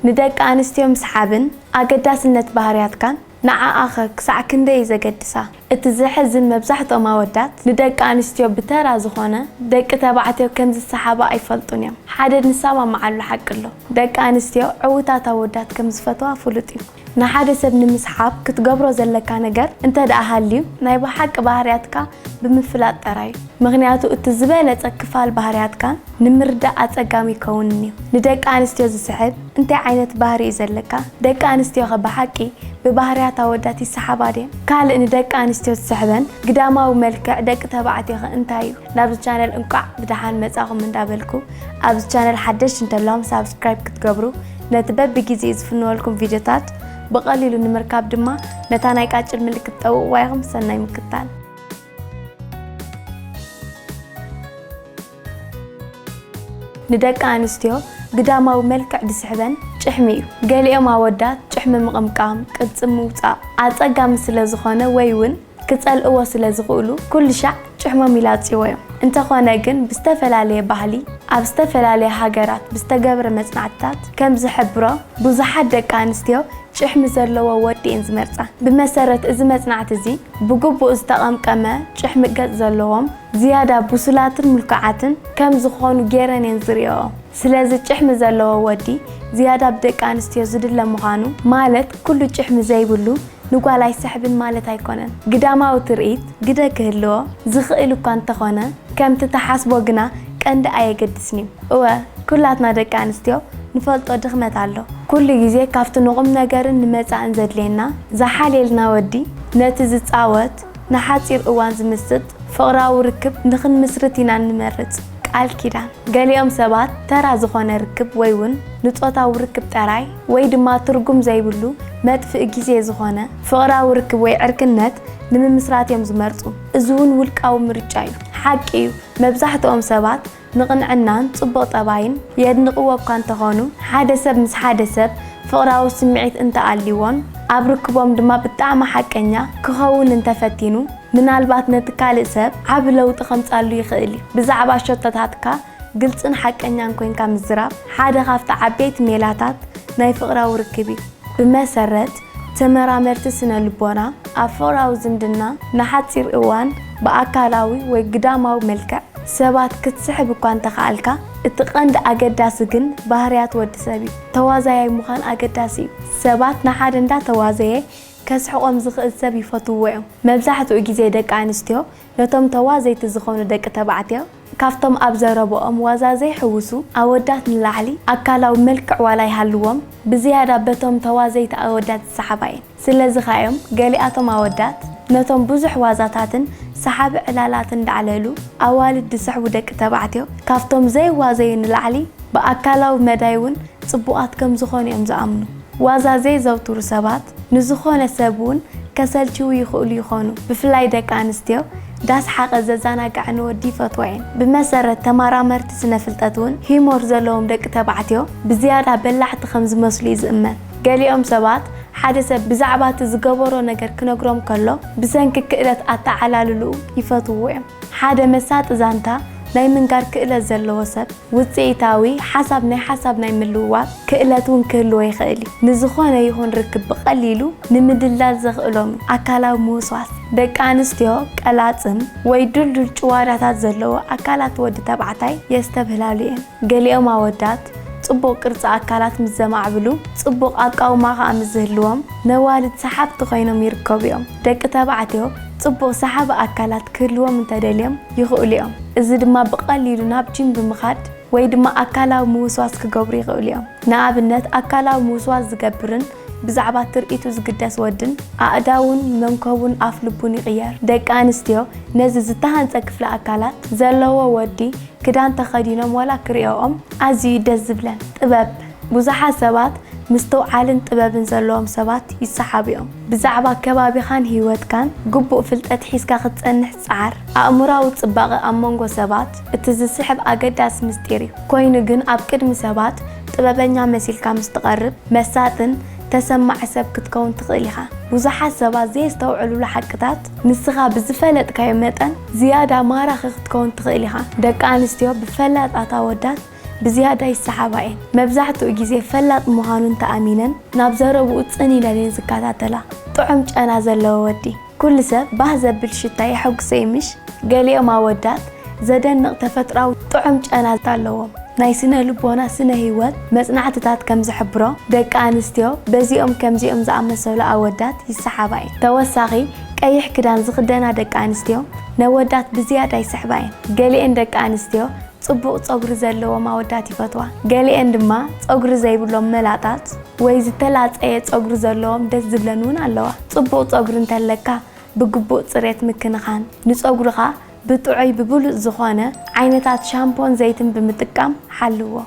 ندق أنستيو مسحابن أقداسنت بهاريات كان نعاخ كسع كندي زقدسا اتزحزن مبزحته ما ودات ندق أنستيو بترى زخونه دق تبعته كنز السحابة يفلطون حدد نسامة مع الحق له دق أنستيو عوتات ودات كمز فتوى فلطين نحد سبن مسحاب كتقبرو زلكا نجر انت دأهاليو نايبو حق بهارياتك بمفلات تراي مغنياتو اتزبالة كفال بهارياتك نمردا اتقامي كونني ندق أنستيو زسحب انت عينت بهاري زلكا دق أنستيو بحقي ببهاريات وداتي السحابة دي قال ندق أنستيو زسحبن قداماو ملكع دق تبعتي انتايو نابز channel انقع بدحان مصاغم من دابلكو ابز channel حدش انت لهم سبسكرايب كتقبرو نتبب بجيزي يزفنو لكم فيديوهات بقليل نمركاب دما نتاناي قاچل ملكت طو وايغم سناي مكتال ندق أنستيو قداماو ملكع دسحبن ጭሕሚዩ ገሊኦም አወዳት ጭሕሚ ምቕምቃም ቅጽም ምውፃእ አጸጋም ስለ ዝኾነ ወይ ውን ክጸልእዎ ስለ ዝኽእሉ ኩሉ ሻዕ ጭሕሞም ይላጽይዎም እንተኾነ ግን ብዝተፈላለየ ባህሊ ኣብ ዝተፈላለየ ሃገራት ብዝተገብረ መጽናዕትታት ከም ዝሕብሮ ብዙሓት ደቂ ኣንስትዮ ጭሕሚ ዘለዎ ወዲን ዝመርጻ ብመሰረት እዚ መጽናዕቲ እዚ ብግቡእ ዝተቐምቀመ ጭሕሚ ገጽ ዘለዎም ዝያዳ ቡሱላትን ምልኩዓትን ከም ዝኾኑ ጌረንን ዝሪኦ ስለዚ ጭሕሚ ዘለዎ ወዲ ዝያዳ ብደቂ ኣንስትዮ ዝድለ ምዃኑ ማለት ኩሉ ጭሕሚ ዘይብሉ ንጓላይ ሰሕብን ማለት ኣይኮነን ግዳማዊ ትርኢት ግደ ክህልዎ ዝኽእል እኳ እንተኾነ ከምቲ ተሓስቦ ግና ቀንዲ ኣየገድስን እዩ እወ ኩላትና ደቂ ኣንስትዮ ንፈልጦ ድኽመት ኣሎ ኩሉ ግዜ ካብቲ ንቑም ነገርን ንመጻእን ዘድልየና ዝሓልየልና ወዲ ነቲ ዝፃወት ንሓፂር እዋን ዝምስጥ ፍቕራዊ ርክብ ንኽንምስርት ኢና ንመርጽ ቃል ኪዳን ገሊኦም ሰባት ተራ ዝኾነ ርክብ ወይ ውን ንጾታዊ ርክብ ጠራይ ወይ ድማ ትርጉም ዘይብሉ መጥፍእ ግዜ ዝኾነ ፍቕራዊ ርክብ ወይ ዕርክነት ንምምስራት እዮም ዝመርጹ እዚ ውን ውልቃዊ ምርጫ እዩ ሓቂ እዩ መብዛሕትኦም ሰባት ንቕንዕናን ጽቡቕ ጠባይን የድንቕዎ እኳ እንተኾኑ ሓደ ሰብ ምስ ሓደ ሰብ ፍቕራዊ ስምዒት እንተኣልይዎን ኣብ ርክቦም ድማ ብጣዕሚ ሓቀኛ ክኸውን እንተፈቲኑ ምናልባት ነቲ ካልእ ሰብ ዓብ ለውጢ ከምጻሉ ይኽእል እዩ ብዛዕባ ሸቶታትካ ግልጽን ሓቀኛን ኮይንካ ምዝራብ ሓደ ካብቲ ዓበይቲ ሜላታት ናይ ፍቕራዊ ርክብ እዩ ብመሰረት ተመራመርቲ ስነ ልቦና ኣብ ፍቕራዊ ዝምድና ንሓፂር እዋን ብኣካላዊ ወይ ግዳማዊ መልክዕ ሰባት ክትስሕብ እኳ እንተኽኣልካ እቲ ቀንዲ ኣገዳሲ ግን ባህርያት ወዲ ሰብ እዩ ተዋዛያይ ምዃን ኣገዳሲ እዩ ሰባት ንሓደ እንዳተዋዘየ ከስሕቆም ዝኽእል ሰብ ይፈትውዎ እዮም መብዛሕትኡ ግዜ ደቂ ኣንስትዮ ነቶም ተዋዘይቲ ዝኾኑ ደቂ ተባዕትዮ ካፍቶም ኣብ ዘረብኦም ዋዛ ዘይሕውሱ ኣወዳት ንላዕሊ ኣካላዊ መልክዕ ዋላ ይሃልዎም ብዝያዳ በቶም ተዋዘይቲ ኣወዳት ዝሰሓባ እየን ስለዚ ኸዮም ገሊኣቶም ኣወዳት ነቶም ብዙሕ ዋዛታትን ሰሓቢ ዕላላትን እንዳዕለሉ ኣዋልድ ዝስሕቡ ደቂ ተባዕትዮ ካፍቶም ዘይዋዘዩ ንላዕሊ ብኣካላዊ መዳይ ውን ጽቡቓት ከም ዝኾኑ እዮም ዝኣምኑ ዋዛ ዘይዘውትሩ ሰባት ንዝኾነ ሰብ ውን ከሰልችው ይኽእሉ ይኾኑ ብፍላይ ደቂ ኣንስትዮ ዳስ ሓቐ ዘዘናግዕን ወዲ ይፈትዋ እየን ብመሰረት ተመራመርቲ ስነ ፍልጠት ውን ሂሞር ዘለዎም ደቂ ተባዕትዮ ብዝያዳ በላሕቲ ከም ዝመስሉ እዩ ዝእመን ገሊኦም ሰባት ሓደ ሰብ ብዛዕባ እቲ ዝገበሮ ነገር ክነግሮም ከሎ ብሰንኪ ክእለት ኣተዓላልልኡ ይፈትውዎ እዮም ሓደ መሳጢ ዛንታ ናይ ምንጋር ክእለት ዘለዎ ሰብ ውፅኢታዊ ሓሳብ ናይ ምልውዋጥ ክእለት ውን ክህልዎ ይኽእል እዩ ንዝኾነ ይኹን ርክብ ብቐሊሉ ንምድላል ዘኽእሎም ኣካላዊ ምውስዋስ ደቂ ኣንስትዮ ቀላጽም ወይ ድልዱል ጭዋዳታት ዘለዎ ኣካላት ወዲ ተባዕታይ የስተብህላሉ እየን ገሊኦም ኣወዳት ጽቡቕ ቅርጺ ኣካላት ምስ ዘማዕብሉ ጽቡቕ ኣቃውማ ከዓ ምስ ዝህልዎም ነዋልድ ሰሓብቲ ኮይኖም ይርከቡ እዮም ደቂ ተባዕትዮ ጽቡቕ ሰሓቢ ኣካላት ክህልዎም እንተደልዮም ይኽእሉ እዮም እዚ ድማ ብቐሊሉ ናብ ጂም ብምኻድ ወይ ድማ ኣካላዊ ምውስዋስ ክገብሩ ይኽእሉ እዮም ንኣብነት ኣካላዊ ምውስዋስ ዝገብርን ብዛዕባ ትርኢቱ ዝግደስ ወድን ኣእዳውን መንከቡን ኣፍ ልቡን ይቕየር ደቂ ኣንስትዮ ነዚ ዝተሃንፀ ክፍሊ ኣካላት ዘለዎ ወዲ ክዳን ተኸዲኖም ዋላ ክሪኦኦም ኣዝዩ ደስ ዝብለን ጥበብ ብዙሓት ሰባት ምስተውዓልን ጥበብን ዘለዎም ሰባት ይሰሓቡ እዮም ብዛዕባ ከባቢኻን ህይወትካን ግቡእ ፍልጠት ሒዝካ ክትጸንሕ ጻዕር ኣእምራዊ ጽባቐ ኣብ መንጎ ሰባት እቲ ዝስሕብ ኣገዳሲ ምስጢር እዩ ኮይኑ ግን ኣብ ቅድሚ ሰባት ጥበበኛ መሲልካ ምስ ትቐርብ መሳጥን ተሰማዕ ሰብ ክትከውን ትኽእል ኢኻ ብዙሓት ሰባት ዘይስተውዕሉሉ ሓቅታት ንስኻ ብዝፈለጥካዮ መጠን ዝያዳ ማራኺ ክትከውን ትኽእል ኢኻ ደቂ ኣንስትዮ ብፈላጣት ኣወዳት بزيادة يسحبا إن مبزعتو جزء فلات مهانون تأمينا نابزربو تسني لين زكاتاتلا طعمت أنا زلوا ودي كل سب بهذا بالشتاء يحق سيمش قال يوم عودات زدن تفترة طعمت أنا زلوا نايسنا لبونا سنة هيوت مصنعتات كم زحبرو دك أنستيو بزيهم كم زيهم زعمسوا لعودات يسحبين توسعي كأي حكدان زخدنا دك أنستيو نودات بزيادة يسحبين قالي عندك أنستيو صبغ صغر زلوا معودات فتوى قالي عندما صغر زي بلوم ملاتات وإذا تلات أي صغر زلوا دز زبلنون الله صبغ صغر انتلكا بقبوط صريت مكنخان نصغرها بتوعي ببلو زخانة عينتات شامبون زيتن بمتقام حلوه